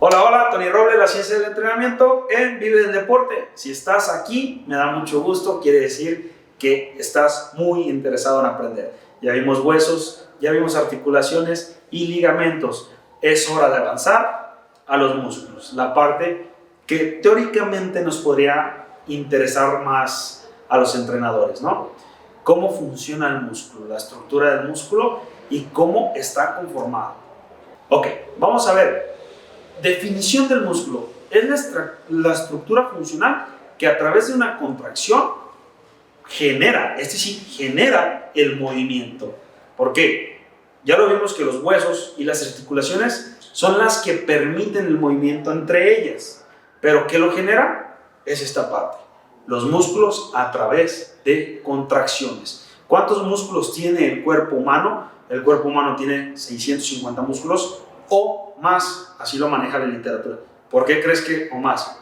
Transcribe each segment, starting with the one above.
Hola, hola, Tony Robles, la ciencia del entrenamiento en Vive del Deporte. Si estás aquí, me da mucho gusto, quiere decir que estás muy interesado en aprender. Ya vimos huesos, ya vimos articulaciones y ligamentos. Es hora de avanzar a los músculos, la parte que teóricamente nos podría interesar más a los entrenadores, ¿no? Cómo funciona el músculo, la estructura del músculo y cómo está conformado. Ok, vamos a ver. Definición del músculo. Es la estructura funcional que a través de una contracción genera, es decir, genera el movimiento. ¿Por qué? Ya lo vimos que los huesos y las articulaciones son las que permiten el movimiento entre ellas. Pero ¿qué lo genera? Es esta parte. Los músculos a través de contracciones. ¿Cuántos músculos tiene el cuerpo humano? El cuerpo humano tiene 650 músculos o más, así lo maneja la literatura. ¿Por qué crees que o más?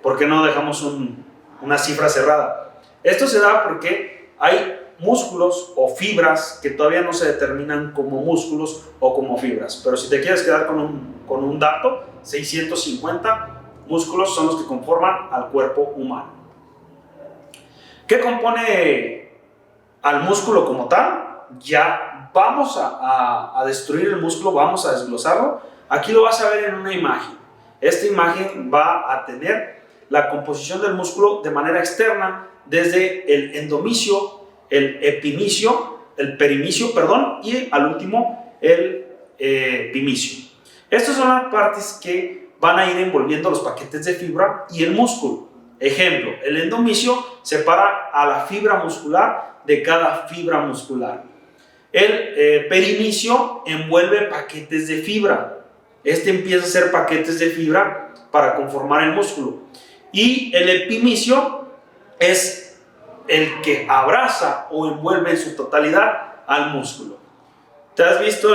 ¿Por qué no dejamos una cifra cerrada? Esto se da porque hay músculos o fibras que todavía no se determinan como músculos o como fibras. Pero si te quieres quedar con un dato, 650 músculos son los que conforman al cuerpo humano. ¿Qué compone al músculo como tal? Ya vamos a destruir el músculo, vamos a desglosarlo. Aquí lo vas a ver en una imagen. Esta imagen va a tener la composición del músculo de manera externa desde el endomicio, el epimicio, el perimicio, y al último el pimicio. Estas son las partes que van a ir envolviendo los paquetes de fibra y el músculo. Ejemplo, el endomicio separa a la fibra muscular de cada fibra muscular. El perimicio envuelve paquetes de fibra. Este empieza a hacer paquetes de fibra para conformar el músculo. Y el epimicio es el que abraza o envuelve en su totalidad al músculo. ¿Te has visto,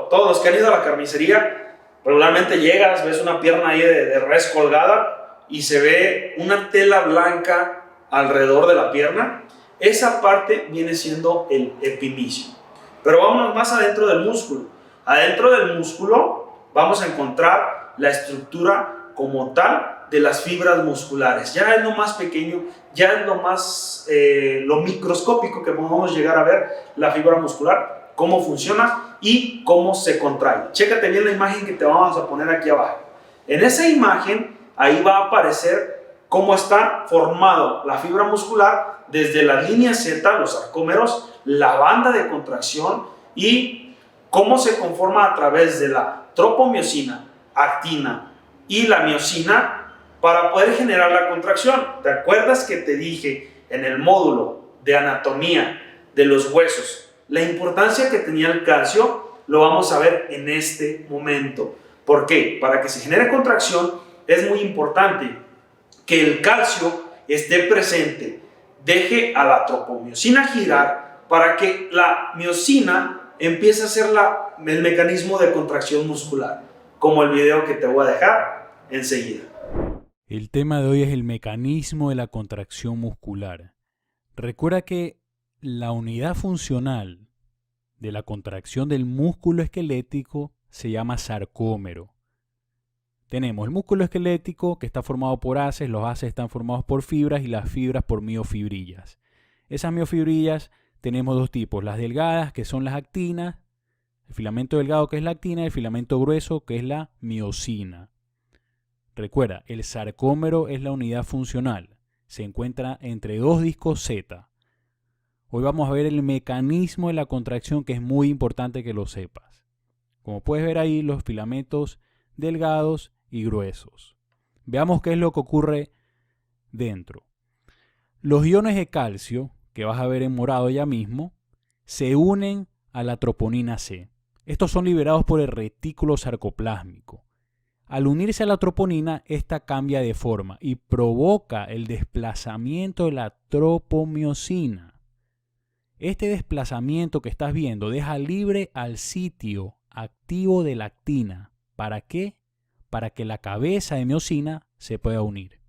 todos los que han ido a la carnicería, regularmente llegas, ves una pierna ahí de res colgada y se ve una tela blanca alrededor de la pierna? Esa parte viene siendo el epimicio. Pero vámonos más adentro del músculo. Adentro del músculo vamos a encontrar la estructura como tal de las fibras musculares. Ya es lo más pequeño, ya es lo más lo microscópico que podemos llegar a ver la fibra muscular, cómo funciona y cómo se contrae. Chécate bien la imagen que te vamos a poner aquí abajo. En esa imagen, ahí va a aparecer cómo está formado la fibra muscular desde la línea Z, los sarcómeros, la banda de contracción y cómo se conforma a través de la tropomiosina, actina y la miosina para poder generar la contracción. ¿Te acuerdas que te dije en el módulo de anatomía de los huesos la importancia que tenía el calcio? Lo vamos a ver en este momento. ¿Por qué? Para que se genere contracción es muy importante que el calcio esté presente, deje a la tropomiosina girar para que la miosina empiece a hacer el mecanismo de contracción muscular, como el video que te voy a dejar enseguida. El tema de hoy es el mecanismo de la contracción muscular. Recuerda que la unidad funcional de la contracción del músculo esquelético se llama sarcómero. Tenemos el músculo esquelético que está formado por haces, los haces están formados por fibras y las fibras por miofibrillas. Esas miofibrillas tenemos dos tipos, las delgadas que son las actinas, el filamento delgado que es la actina y el filamento grueso que es la miosina. Recuerda, el sarcómero es la unidad funcional, se encuentra entre dos discos Z. Hoy vamos a ver el mecanismo de la contracción que es muy importante que lo sepas. Como puedes ver ahí, los filamentos delgados y gruesos. Veamos qué es lo que ocurre dentro. Los iones de calcio, que vas a ver en morado ya mismo, se unen a la troponina C. Estos son liberados por el retículo sarcoplásmico. Al unirse a la troponina, esta cambia de forma y provoca el desplazamiento de la tropomiosina. Este desplazamiento que estás viendo deja libre al sitio activo de la actina. ¿Para qué? Para que la cabeza de miosina se pueda unir.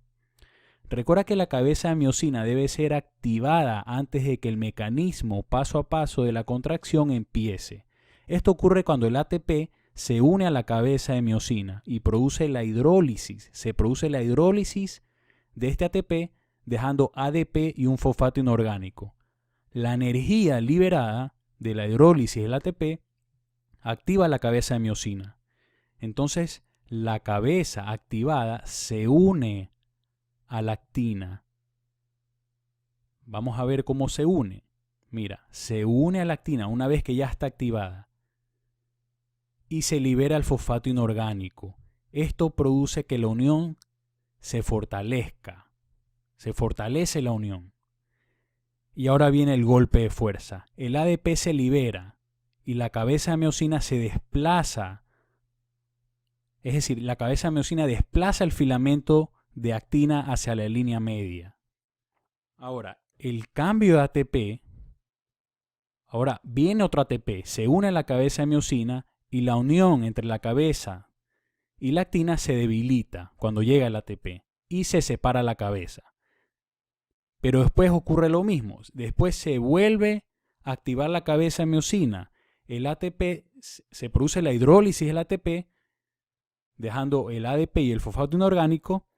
Recuerda que la cabeza de miosina debe ser activada antes de que el mecanismo paso a paso de la contracción empiece. Esto ocurre cuando el ATP se une a la cabeza de miosina y produce la hidrólisis. Se produce la hidrólisis de este ATP dejando ADP y un fosfato inorgánico. La energía liberada de la hidrólisis del ATP activa la cabeza de miosina. Entonces, la cabeza activada se une a la actina. Vamos a ver cómo se une. Mira, se une a la actina una vez que ya está activada y se libera el fosfato inorgánico. Esto produce que la unión se fortalezca. Se fortalece la unión. Y ahora viene el golpe de fuerza. El ADP se libera y la cabeza de miosina se desplaza. Es decir, la cabeza de miosina desplaza el filamento de actina hacia la línea media. Ahora, el cambio de ATP, ahora viene otro ATP, se une a la cabeza de miosina y la unión entre la cabeza y la actina se debilita cuando llega el ATP y se separa la cabeza. Pero después ocurre lo mismo, después se vuelve a activar la cabeza de miosina, el ATP, se produce la hidrólisis del ATP, dejando el ADP y el fosfato inorgánico,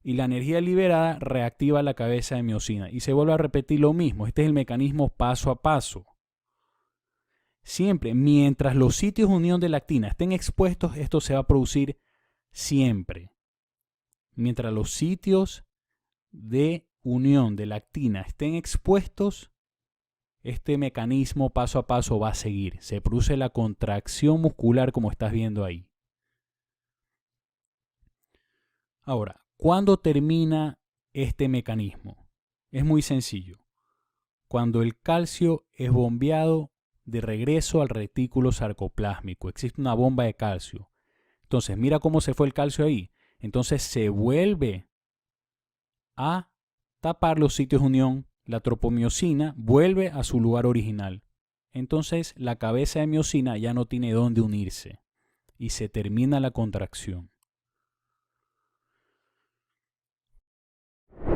y la energía liberada reactiva la cabeza de miosina. Y se vuelve a repetir lo mismo. Este es el mecanismo paso a paso. Siempre, mientras los sitios de unión de la actina estén expuestos, esto se va a producir siempre. Mientras los sitios de unión de la actina estén expuestos, este mecanismo paso a paso va a seguir. Se produce la contracción muscular como estás viendo ahí. Ahora, ¿cuándo termina este mecanismo? Es muy sencillo. Cuando el calcio es bombeado de regreso al retículo sarcoplásmico. Existe una bomba de calcio. Entonces, mira cómo se fue el calcio ahí. Entonces se vuelve a tapar los sitios de unión. La tropomiosina vuelve a su lugar original. Entonces la cabeza de miosina ya no tiene dónde unirse y se termina la contracción.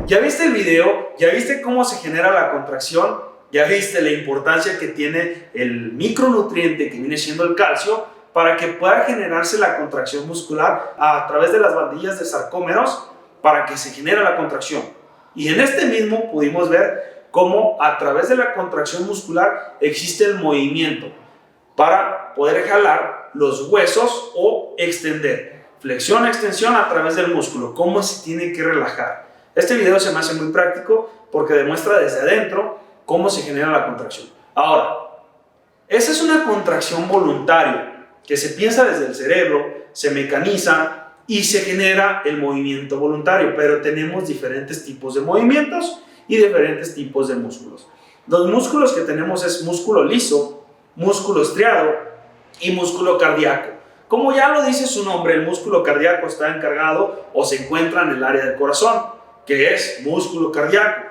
¿Ya viste el video? ¿Ya viste cómo se genera la contracción? ¿Ya viste la importancia que tiene el micronutriente que viene siendo el calcio para que pueda generarse la contracción muscular a través de las bandillas de sarcómeros para que se genere la contracción? Y en este mismo pudimos ver cómo a través de la contracción muscular existe el movimiento para poder jalar los huesos o extender. Flexión, extensión a través del músculo. Cómo se tiene que relajar. Este video se me hace muy práctico porque demuestra desde adentro cómo se genera la contracción. Ahora, esa es una contracción voluntaria que se piensa desde el cerebro, se mecaniza y se genera el movimiento voluntario, pero tenemos diferentes tipos de movimientos y diferentes tipos de músculos. Los músculos que tenemos es músculo liso, músculo estriado y músculo cardíaco. Como ya lo dice su nombre, el músculo cardíaco está encargado o se encuentra en el área del corazón, que es músculo cardíaco.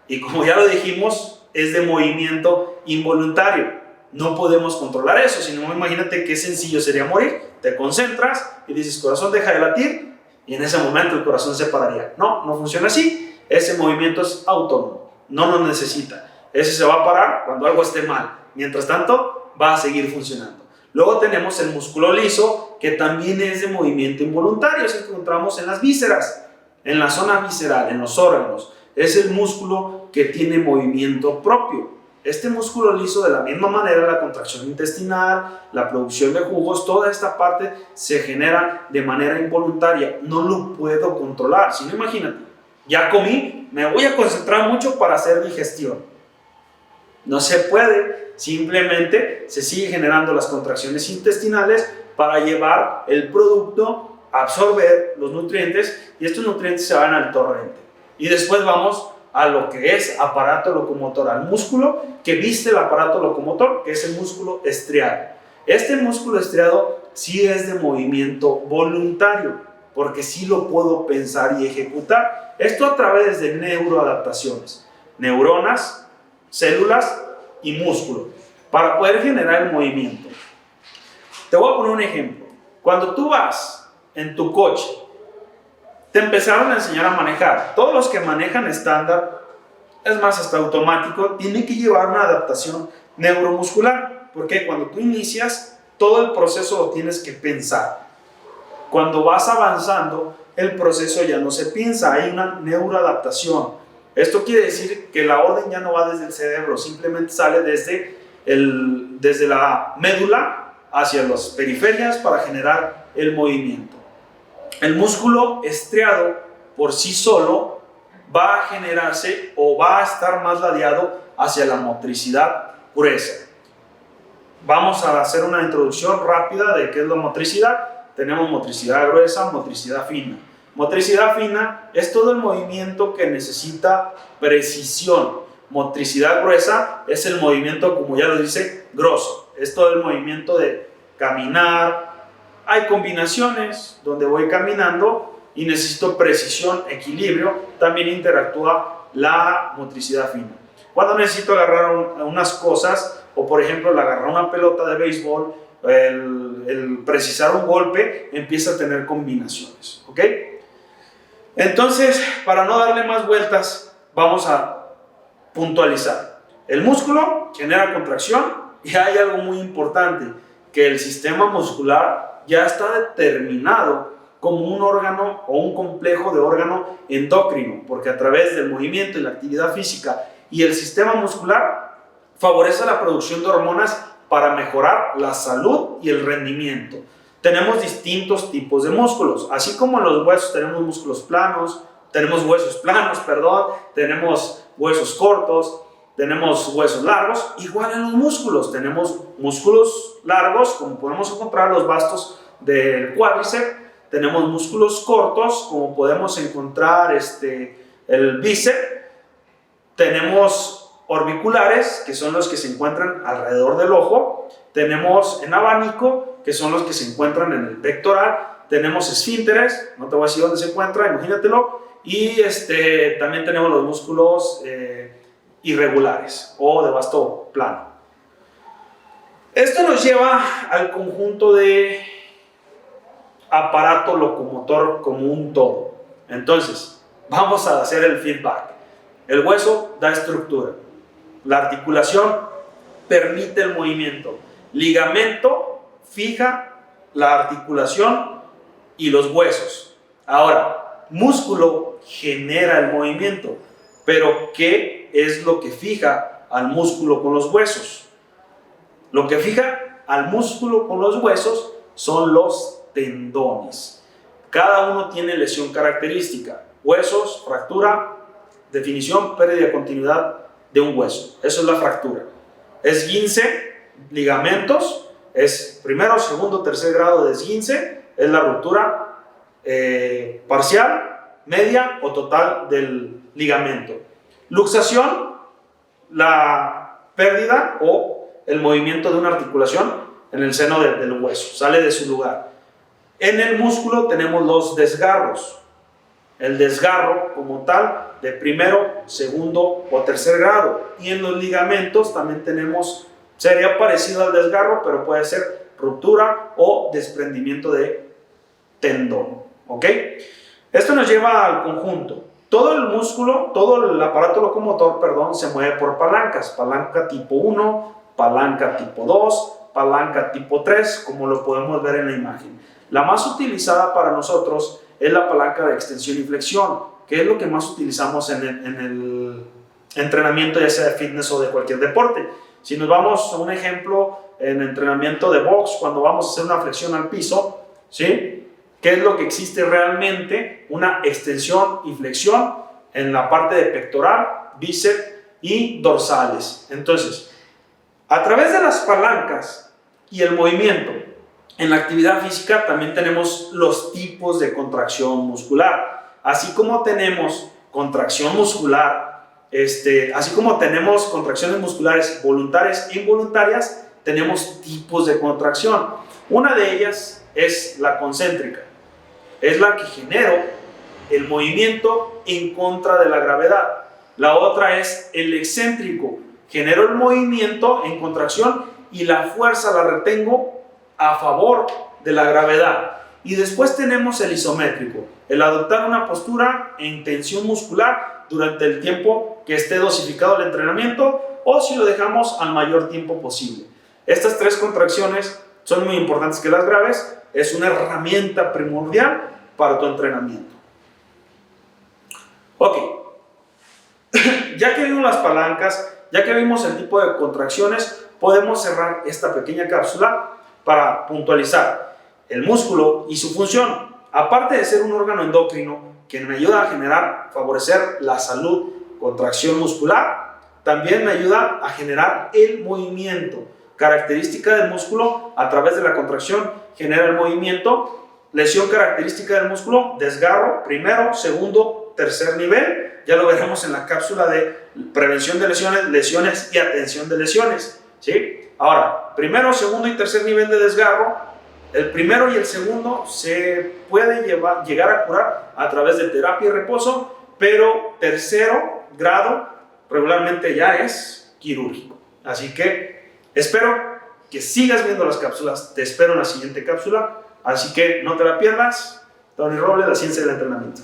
Y como ya lo dijimos, es de movimiento involuntario. No podemos controlar eso, sino imagínate qué sencillo sería morir. Te concentras y dices, corazón, deja de latir, y en ese momento el corazón se pararía. No, no funciona así. Ese movimiento es autónomo, no lo necesita. Ese se va a parar cuando algo esté mal. Mientras tanto, va a seguir funcionando. Luego tenemos el músculo liso, que también es de movimiento involuntario. Se encontramos en las vísceras, en la zona visceral, en los órganos. Es el músculo que tiene movimiento propio. Este músculo liso, de la misma manera, la contracción intestinal, la producción de jugos, toda esta parte se genera de manera involuntaria. No lo puedo controlar. Si no, imagínate, ya comí, me voy a concentrar mucho para hacer digestión. No se puede, simplemente se sigue generando las contracciones intestinales para llevar el producto, absorber los nutrientes, y estos nutrientes se van al torrente. Y después vamos a lo que es aparato locomotor, al músculo que viste el aparato locomotor, que es el músculo estriado. Este músculo estriado sí es de movimiento voluntario, porque sí lo puedo pensar y ejecutar. Esto a través de neuroadaptaciones, neuronas, células y músculo, para poder generar el movimiento. Te voy a poner un ejemplo. Cuando tú vas en tu coche, te empezaron a enseñar a manejar. Todos los que manejan estándar, es más, hasta automático, tienen que llevar una adaptación neuromuscular, porque cuando tú inicias, todo el proceso lo tienes que pensar. Cuando vas avanzando, el proceso ya no se piensa, hay una neuroadaptación. Esto quiere decir que la orden ya no va desde el cerebro, simplemente sale desde la médula hacia las periferias para generar el movimiento. El músculo estriado por sí solo va a generarse o va a estar más ladeado hacia la motricidad gruesa. Vamos a hacer una introducción rápida de qué es la motricidad. Tenemos motricidad gruesa, motricidad fina. Motricidad fina es todo el movimiento que necesita precisión. Motricidad gruesa es el movimiento, como ya lo dice, grosso. Es todo el movimiento de caminar. Hay combinaciones donde voy caminando y necesito precisión, equilibrio. También interactúa la motricidad fina. Cuando necesito agarrar unas cosas, o por ejemplo, agarrar una pelota de béisbol, el precisar un golpe, empieza a tener combinaciones, ¿ok? Entonces, para no darle más vueltas, vamos a puntualizar. El músculo genera contracción y hay algo muy importante, que el sistema muscular ya está determinado como un órgano o un complejo de órgano endocrino, porque a través del movimiento y la actividad física y el sistema muscular favorece la producción de hormonas para mejorar la salud y el rendimiento. Tenemos distintos tipos de músculos, así como en los huesos tenemos tenemos huesos cortos, tenemos huesos largos. Igual en los músculos, tenemos músculos largos, como podemos encontrar los bastos del cuádriceps, tenemos músculos cortos, como podemos encontrar el bíceps, tenemos orbiculares, que son los que se encuentran alrededor del ojo, tenemos en abanico, que son los que se encuentran en el pectoral, tenemos esfínteres, no te voy a decir dónde se encuentra, imagínatelo, y también tenemos los músculos irregulares o de vasto plano. Esto nos lleva al conjunto de aparato locomotor como un todo. Entonces, vamos a hacer el feedback. El hueso da estructura. La articulación permite el movimiento. Ligamento fija la articulación y los huesos. Ahora, músculo genera el movimiento. Pero, ¿qué es lo que fija al músculo con los huesos? Lo que fija al músculo con los huesos son los tendones. Cada uno tiene lesión característica. Huesos, fractura, definición, pérdida de continuidad de un hueso. Eso es la fractura. Esguince, ligamentos, es primero, segundo, tercer grado de esguince, es la ruptura parcial, media o total del ligamento. Luxación, la pérdida o el movimiento de una articulación en el seno del hueso, sale de su lugar. En el músculo tenemos los desgarros. El desgarro como tal de primero, segundo o tercer grado. Y en los ligamentos también tenemos, sería parecido al desgarro, pero puede ser ruptura o desprendimiento de tendón. ¿Ok? Esto nos lleva al conjunto. Todo el músculo, todo el aparato locomotor, se mueve por palancas. Palanca tipo 1, palanca tipo 2, palanca tipo 3, como lo podemos ver en la imagen. La más utilizada para nosotros es la palanca de extensión y flexión, que es lo que más utilizamos en el entrenamiento, ya sea de fitness o de cualquier deporte. Si nos vamos a un ejemplo en entrenamiento de box, cuando vamos a hacer una flexión al piso, ¿sí? ¿Qué es lo que existe realmente? Una extensión y flexión en la parte de pectoral, bíceps y dorsales. Entonces, a través de las palancas y el movimiento, en la actividad física también tenemos los tipos de contracción muscular. Así como tenemos contracción muscular, así como tenemos contracciones musculares voluntarias e involuntarias, tenemos tipos de contracción. Una de ellas es la concéntrica. Es la que genera el movimiento en contra de la gravedad. La otra es el excéntrico. Genero el movimiento en contracción y la fuerza la retengo a favor de la gravedad. Y después tenemos el isométrico, el adoptar una postura en tensión muscular durante el tiempo que esté dosificado el entrenamiento o si lo dejamos al mayor tiempo posible. Estas tres contracciones son muy importantes que las grabes. Es una herramienta primordial para tu entrenamiento. Ok, ya que vimos las palancas, ya que vimos el tipo de contracciones, podemos cerrar esta pequeña cápsula para puntualizar el músculo y su función. Aparte de ser un órgano endocrino que me ayuda a favorecer la salud, contracción muscular, también me ayuda a generar el movimiento. Característica del músculo, a través de la contracción genera el movimiento. Lesión característica del músculo, desgarro, primero, segundo, tercer nivel. Ya lo veremos en la cápsula de prevención de lesiones, lesiones y atención de lesiones, ¿sí? Ahora, primero, segundo y tercer nivel de desgarro. El primero y el segundo se puede llegar a curar a través de terapia y reposo, pero tercero grado regularmente ya es quirúrgico. Así que espero que sigas viendo las cápsulas. Te espero en la siguiente cápsula. Así que no te la pierdas. Tony Robles, la ciencia del entrenamiento.